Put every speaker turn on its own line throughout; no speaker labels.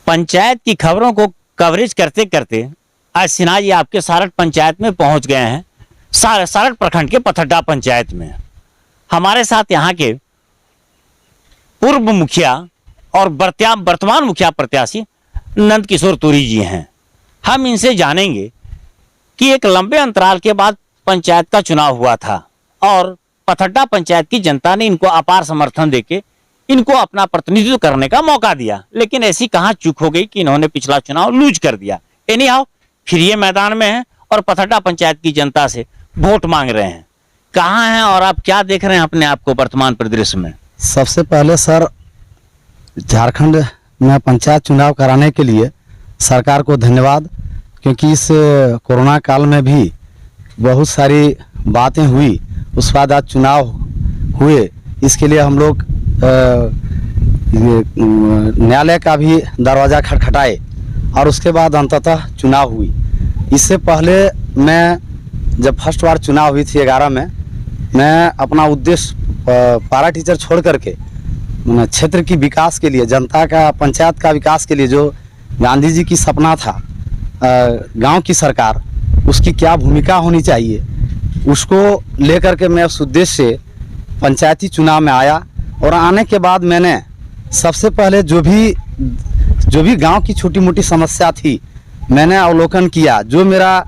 पंचायत की खबरों को कवरेज करते करते आज सिन्हा जी आपके सारठ पंचायत में पहुंच गए हैं। सारठ प्रखंड के पथड्डा पंचायत में हमारे साथ यहाँ के पूर्व मुखिया और वर्तमान मुखिया प्रत्याशी नंद किशोर तुरी जी हैं। हम इनसे जानेंगे कि एक लंबे अंतराल के बाद पंचायत का चुनाव हुआ था और पथड्डा पंचायत की जनता ने इनको अपार समर्थन देके इनको अपना प्रतिनिधित्व करने का मौका दिया, लेकिन ऐसी कहां चूक हो गई कि इन्होंने पिछला चुनाव लूज कर दिया। एनी हाउ फिर ये मैदान में हैं और पथड्डा पंचायत की जनता से वोट मांग रहे हैं। कहाँ हैं और आप क्या देख रहे हैं अपने आप को वर्तमान परिदृश्य में?
सबसे पहले सर, झारखंड में पंचायत चुनाव कराने के लिए सरकार को धन्यवाद, क्योंकि इस कोरोना काल में भी बहुत सारी बातें हुई, उस बाद आज चुनाव हुए। इसके लिए हम लोग न्यायालय का भी दरवाज़ा खटखटाए और उसके बाद अंततः चुनाव हुई। इससे पहले मैं जब फर्स्ट बार चुनाव हुई थी 11 में, मैं अपना उद्देश्य पारा टीचर छोड़ करके क्षेत्र की विकास के लिए, जनता का, पंचायत का विकास के लिए जो गांधी जी की सपना था, गांव की सरकार, उसकी क्या भूमिका होनी चाहिए, उसको लेकर के मैं उस उद्देश्य से पंचायती चुनाव में आया। और आने के बाद मैंने सबसे पहले जो भी गांव की छोटी मोटी समस्या थी मैंने अवलोकन किया। जो मेरा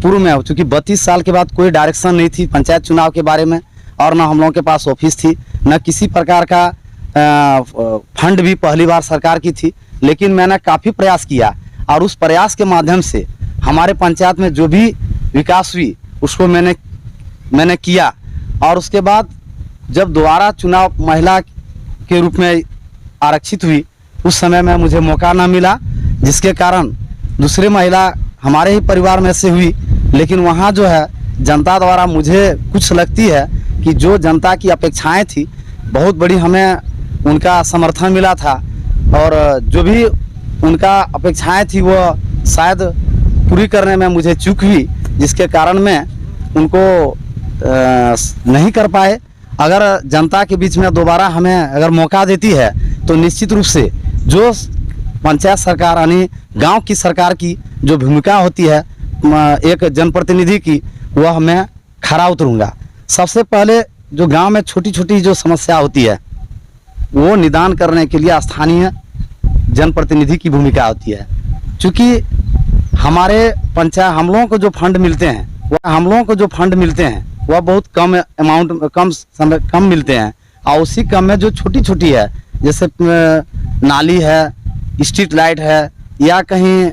पूर्व में, चूँकि 32 साल के बाद कोई डायरेक्शन नहीं थी पंचायत चुनाव के बारे में, और न हम लोगों के पास ऑफिस थी, न किसी प्रकार का फंड भी पहली बार सरकार की थी, लेकिन मैंने काफ़ी प्रयास किया और उस प्रयास के माध्यम से हमारे पंचायत में जो भी विकास हुई उसको मैंने किया। और उसके बाद जब दोबारा चुनाव महिला के रूप में आरक्षित हुई, उस समय में मुझे मौका ना मिला, जिसके कारण दूसरी महिला हमारे ही परिवार में से हुई। लेकिन वहाँ जो है जनता द्वारा मुझे कुछ लगती है कि जो जनता की अपेक्षाएं थी बहुत बड़ी, हमें उनका समर्थन मिला था और जो भी उनका अपेक्षाएं थी वो शायद पूरी करने में मुझे चूक हुई, जिसके कारण मैं उनको नहीं कर पाए। अगर जनता के बीच में दोबारा हमें अगर मौका देती है तो निश्चित रूप से जो पंचायत सरकार यानी गांव की सरकार की जो भूमिका होती है एक जनप्रतिनिधि की, वह मैं खरा उतरूंगा। सबसे पहले जो गांव में छोटी छोटी जो समस्या होती है वो निदान करने के लिए स्थानीय जनप्रतिनिधि की भूमिका होती है। चूँकि हमारे पंचायत हम लोगों को जो फंड मिलते हैं वह बहुत कम अमाउंट, कम मिलते हैं, और उसी कम में जो छोटी छोटी है, जैसे नाली है, स्ट्रीट लाइट है, या कहीं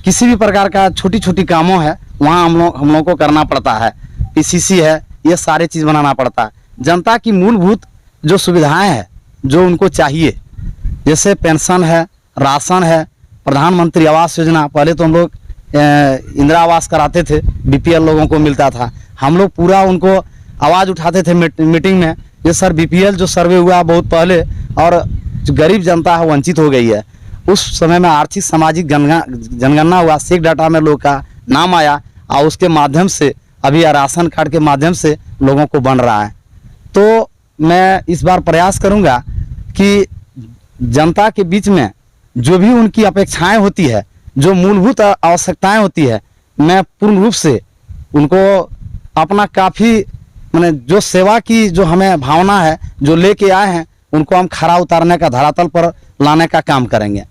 किसी भी प्रकार का छोटी छोटी कामों है, वहाँ हम लोग को करना पड़ता है। पीसीसी है, ये सारे चीज़ बनाना पड़ता है। जनता की मूलभूत जो सुविधाएं हैं जो उनको चाहिए, जैसे पेंशन है, राशन है, प्रधानमंत्री आवास योजना, पहले तो हम लोग इंदिरा आवास कराते थे, बीपीएल लोगों को मिलता था, हम लोग पूरा उनको आवाज़ उठाते थे मीटिंग में, ये सर बीपीएल जो सर्वे हुआ बहुत पहले और जो गरीब जनता है वंचित हो गई है। उस समय में आर्थिक सामाजिक जनगणना हुआ, सेक डाटा में लोग का नाम आया और उसके माध्यम से अभी राशन कार्ड के माध्यम से लोगों को बन रहा है। तो मैं इस बार प्रयास करूंगा कि जनता के बीच में जो भी उनकी अपेक्षाएं होती है, जो मूलभूत आवश्यकताएं होती है, मैं पूर्ण रूप से उनको अपना काफ़ी मैंने जो सेवा की जो हमें भावना है जो लेके आए हैं, उनको हम खरा उतारने का, धरातल पर लाने का काम करेंगे।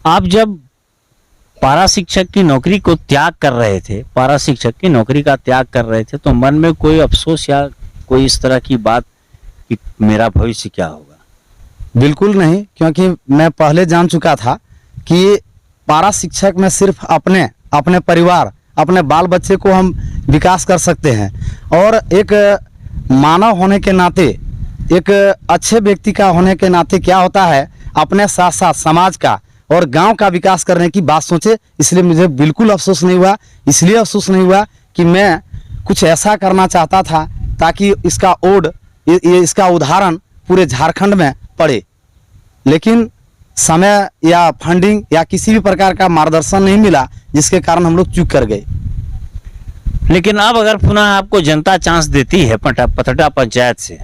आप जब पारा शिक्षक की नौकरी को त्याग कर रहे थे, पारा शिक्षक की नौकरी का त्याग कर रहे थे, तो मन में कोई अफसोस या कोई इस तरह की बात कि मेरा भविष्य क्या होगा?
बिल्कुल नहीं, क्योंकि मैं पहले जान चुका था कि पारा शिक्षक में सिर्फ अपने परिवार, अपने बाल बच्चे को हम विकास कर सकते हैं, और एक मानव होने के नाते, एक अच्छे व्यक्ति का होने के नाते क्या होता है, अपने साथ साथ समाज का और गांव का विकास करने की बात सोचे। इसलिए मुझे बिल्कुल अफसोस नहीं हुआ। इसलिए अफसोस नहीं हुआ कि मैं कुछ ऐसा करना चाहता था ताकि इसका इसका उदाहरण पूरे झारखंड में पड़े, लेकिन समय या फंडिंग या किसी भी प्रकार का मार्गदर्शन नहीं मिला, जिसके कारण हम लोग चूक कर गए।
लेकिन अब अगर पुनः आपको जनता चांस देती है पथड्डा पंचायत से,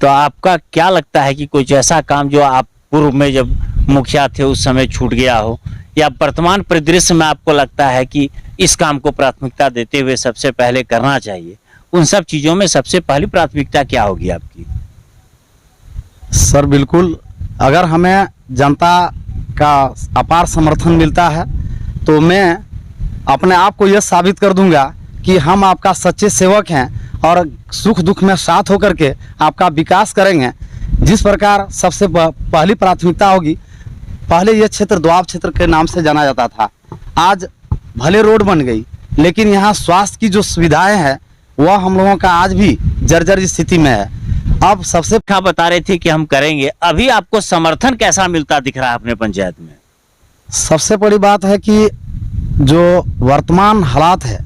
तो आपका क्या लगता है कि कुछ ऐसा काम जो आप पूर्व में जब मुखिया थे उस समय छूट गया हो, या वर्तमान परिदृश्य में आपको लगता है कि इस काम को प्राथमिकता देते हुए सबसे पहले करना चाहिए, उन सब चीज़ों में सबसे पहली प्राथमिकता क्या होगी आपकी?
सर बिल्कुल, अगर हमें जनता का अपार समर्थन मिलता है तो मैं अपने आप को यह साबित कर दूंगा कि हम आपका सच्चे सेवक हैं और सुख दुख में साथ होकर के आपका विकास करेंगे। जिस प्रकार सबसे पहली प्राथमिकता होगी, पहले यह क्षेत्र दोआब क्षेत्र के नाम से जाना जाता था। आज भले रोड बन गई, लेकिन यहाँ स्वास्थ्य की जो सुविधाएं हैं वह हम लोगों का आज भी जर्जर स्थिति में है। अब सबसे
आप बता रहे थे कि हम करेंगे, अभी आपको समर्थन कैसा मिलता दिख रहा है अपने पंचायत में?
सबसे बड़ी बात है कि जो वर्तमान हालात है,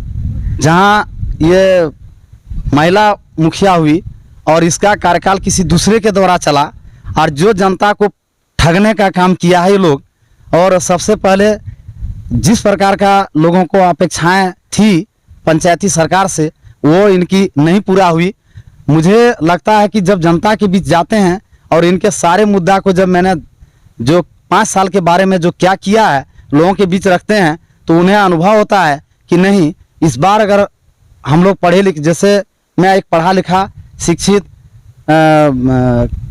जहाँ ये महिला मुखिया हुई और इसका कार्यकाल किसी दूसरे के द्वारा चला और जो जनता को ठगने का काम किया है ये लोग, और सबसे पहले जिस प्रकार का लोगों को अपेक्षाएं थी पंचायती सरकार से वो इनकी नहीं पूरा हुई। मुझे लगता है कि जब जनता के बीच जाते हैं और इनके सारे मुद्दा को जब मैंने जो 5 साल के बारे में जो क्या किया है लोगों के बीच रखते हैं तो उन्हें अनुभव होता है कि नहीं, इस बार अगर हम लोग पढ़े लिखे, जैसे मैं एक पढ़ा लिखा शिक्षित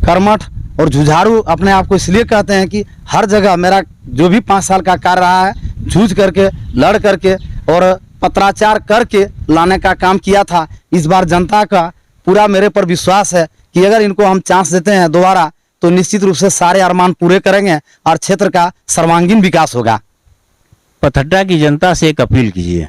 कर्मठ और जुझारू अपने आप को इसलिए कहते हैं कि हर जगह मेरा जो भी 5 साल का कार्य रहा है जूझ करके लड़ करके और पत्राचार करके लाने का काम किया था। इस बार जनता का पूरा मेरे पर विश्वास है कि अगर इनको हम चांस देते हैं दोबारा तो निश्चित रूप से सारे अरमान पूरे करेंगे और क्षेत्र का सर्वांगीण विकास होगा।
पथड्डा की जनता से एक अपील कीजिए।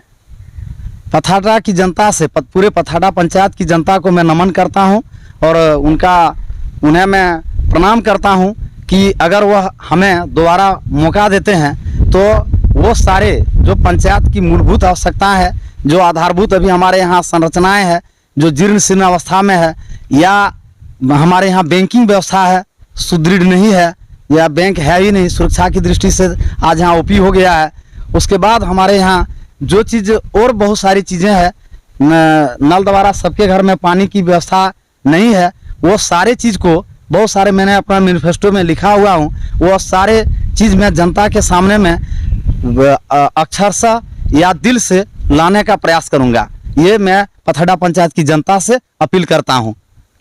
पथाड़ा की जनता से, पूरे पथाड़ा पंचायत की जनता को मैं नमन करता हूं और उन्हें मैं प्रणाम करता हूं कि अगर वह हमें दोबारा मौका देते हैं तो वो सारे जो पंचायत की मूलभूत आवश्यकता है, जो आधारभूत अभी हमारे यहाँ संरचनाएं हैं जो जीर्ण शीर्ण अवस्था में है, या हमारे यहाँ बैंकिंग व्यवस्था है सुदृढ़ नहीं है, या बैंक है ही नहीं, सुरक्षा की दृष्टि से आज यहाँ ओपी हो गया है। उसके बाद हमारे यहाँ जो चीज़ और बहुत सारी चीज़ें हैं, नल द्वारा सबके घर में पानी की व्यवस्था नहीं है, वो सारे चीज़ को बहुत सारे मैंने अपना मैनिफेस्टो में लिखा हुआ हूँ, वो सारे चीज़ मैं जनता के सामने में अक्षरशः या दिल से लाने का प्रयास करूँगा। ये मैं पथड्डा पंचायत की जनता से अपील करता हूँ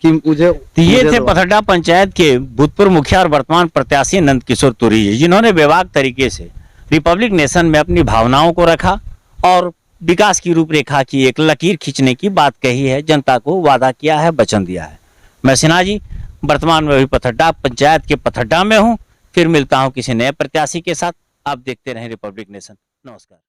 कि मुझे
ये थे पथड्डा पंचायत के भूतपूर्व मुखिया और वर्तमान प्रत्याशी नंद किशोर तुरी जी, जिन्होंने बेबाक तरीके से रिपब्लिक नेशन में अपनी भावनाओं को रखा और विकास की रूपरेखा की एक लकीर खींचने की बात कही है, जनता को वादा किया है, वचन दिया है। मैं सिन्हा जी वर्तमान में भी पथड्डा पंचायत के पथड्डा में हूँ। फिर मिलता हूँ किसी नए प्रत्याशी के साथ। आप देखते रहें रिपब्लिक नेशन। नमस्कार।